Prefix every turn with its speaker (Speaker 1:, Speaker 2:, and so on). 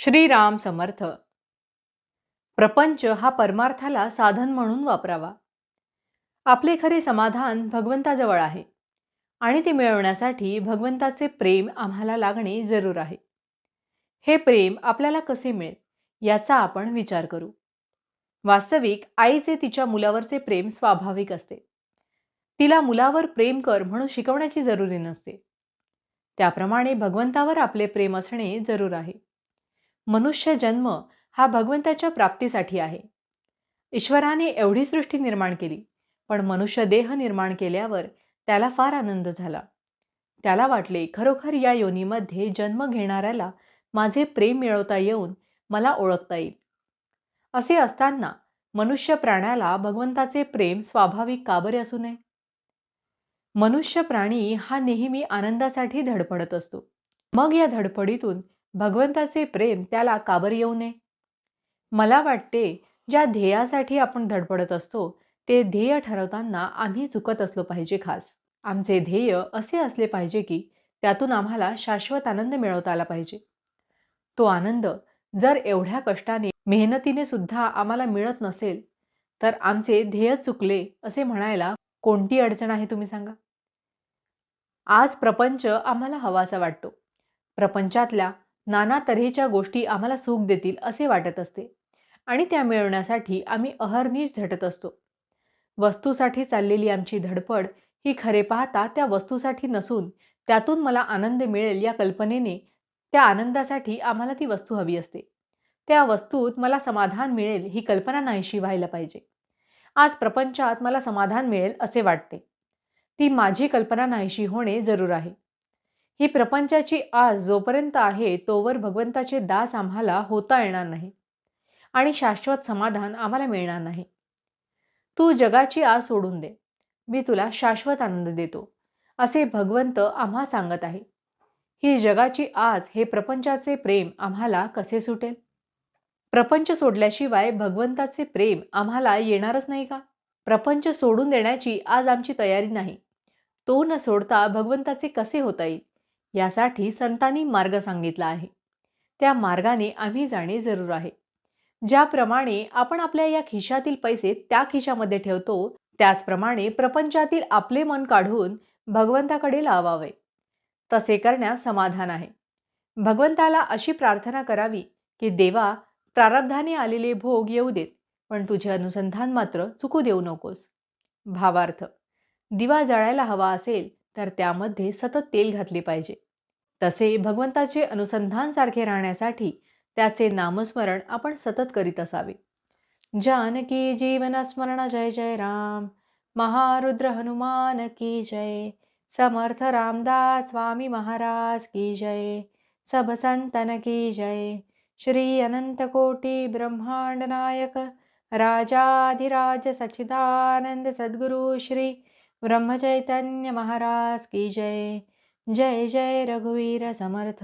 Speaker 1: श्रीराम समर्थ. प्रपंच हा परमार्थाला साधन म्हणून वापरावा. आपले खरे समाधान भगवंताजवळ आहे आणि ते मिळवण्यासाठी भगवंताचे प्रेम आम्हाला लागणे जरूर आहे. हे प्रेम आपल्याला कसे मिळेल याचा आपण विचार करू. वास्तविक आईचे तिच्या मुलावरचे प्रेम स्वाभाविक असते. तिला मुलावर प्रेम कर म्हणून शिकवण्याची जरुरी नसते. त्याप्रमाणे भगवंतावर आपले प्रेम असणे जरूर आहे. मनुष्य जन्म हा भगवंताच्या प्राप्तीसाठी आहे. ईश्वराने एवढी सृष्टी निर्माण केली, पण मनुष्य देह निर्माण केल्यावर त्याला फार आनंद झाला. त्याला वाटले, खरोखर या योनीमध्ये जन्म घेणाऱ्याला माझे प्रेम मिळवता येऊन मला ओळखता येईल. असे असताना मनुष्य प्राण्याला भगवंताचे प्रेम स्वाभाविक का बरे असू नये? मनुष्य प्राणी हा नेहमी आनंदासाठी धडपडत असतो. मग या धडपडीतून भगवंताचे प्रेम त्याला का बरे येऊ नये? मला वाटते, ज्या ध्येयासाठी आपण धडपडत असतो ते ध्येय ठरवताना आम्ही चुकत असलो पाहिजे. खास आमचे ध्येय असे असले पाहिजे की त्यातून आम्हाला शाश्वत आनंद मिळवता आला पाहिजे. तो आनंद जर एवढ्या कष्टाने मेहनतीने सुद्धा आम्हाला मिळत नसेल तर आमचे ध्येय चुकले असे म्हणायला कोणती अडचण आहे तुम्ही सांगा. आज प्रपंच आम्हाला हवासा वाटतो. प्रपंचातल्या नाना तऱ्हेच्या गोष्टी आम्हाला सुख देतील असे वाटत असते आणि त्या मिळवण्यासाठी आम्ही अहर्निश झटत असतो. वस्तूसाठी चाललेली आमची धडपड ही खरे पाहता त्या वस्तूसाठी नसून त्यातून मला आनंद मिळेल या कल्पनेने, त्या आनंदासाठी आम्हाला ती वस्तू हवी असते. त्या वस्तूत मला समाधान मिळेल ही कल्पना नाहीशी व्हायला पाहिजे. आज प्रपंचात मला समाधान मिळेल असे वाटते. ती माझी कल्पना नाहीशी होणे जरूर आहे. ही प्रपंचाची आस जोपर्यंत आहे तोवर भगवंताचे दास आम्हाला होता येणार नाही आणि शाश्वत समाधान आम्हाला मिळणार नाही. तू जगाची आस सोडून दे, मी तुला शाश्वत आनंद देतो असे भगवंत आम्हा सांगत आहे. ही जगाची आस, हे प्रपंचाचे प्रेम आम्हाला कसे सुटेल? प्रपंच सोडल्याशिवाय भगवंताचे प्रेम आम्हाला येणारच नाही का? प्रपंच सोडून देण्याची आज आमची तयारी नाही. तो न सोडता भगवंताचे कसे होता येईल यासाठी संतांनी मार्ग सांगितला आहे. त्या मार्गाने आम्ही जाणे जरूर आहे. ज्याप्रमाणे आपण आपल्या या खिशातील पैसे त्या खिशामध्ये ठेवतो, त्याचप्रमाणे प्रपंचातील आपले मन काढून भगवंताकडे लावावे. तसे करण्यात समाधान आहे. भगवंताला अशी प्रार्थना करावी की देवा, प्रारब्धाने आलेले भोग येऊ देत, पण तुझे अनुसंधान मात्र चुकू देऊ नकोस. भावार्थ: दिवा जळायला हवा असेल तर त्यामध्ये सतत तेल घातले पाहिजे. तसे भगवंताचे अनुसंधान सारखे राहण्यासाठी त्याचे नामस्मरण आपण सतत करीत असावे. जानकी जीवन स्मरण जय जय राम. महारुद्र हनुमान की जय. समर्थ रामदास स्वामी महाराज की जय. सब संतन की जय. श्री अनंत कोटि ब्रह्मांड नायक राजाधिराज सच्चिदानंद सद्गुरु श्री ब्रह्म चैतन्य महाराज की जय. जय जय रघुवीर समर्थ.